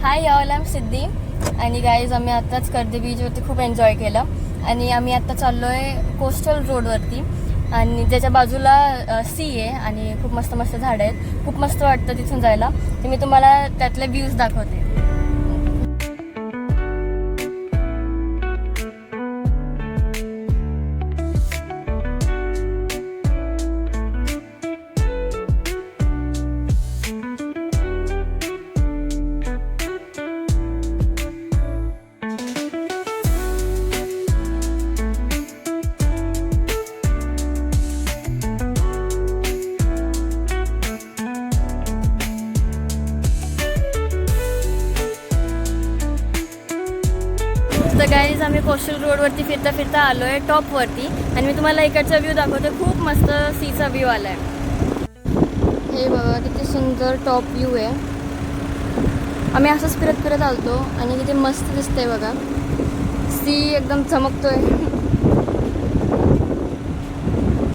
Hi all, I am सिद्धी. आणि guys आम्ही आत्ताच कर्दी बीचवरती खूप एन्जॉय केलं. आणि आम्ही आत्ता चाललो आहे कोस्टल रोडवरती, आणि ज्याच्या बाजूला सी आहे आणि खूप मस्त मस्त झाडं आहेत. खूप मस्त वाटतं तिथून जायला. तर मी तुम्हाला त्यातले व्ह्यूज दाखवते. तर गाईज आम्ही कोस्टल रोडवरती फिरता फिरता आलो आहे टॉपवरती, आणि मी तुम्हाला इकडचा व्ह्यू दाखवते. खूप मस्त सीचा व्ह्यू आला आहे. हे बघा किती सुंदर टॉप व्ह्यू आहे. आम्ही असंच फिरत फिरत आलतो आणि किती मस्त दिसतंय बघा. सी एकदम चमकतोय.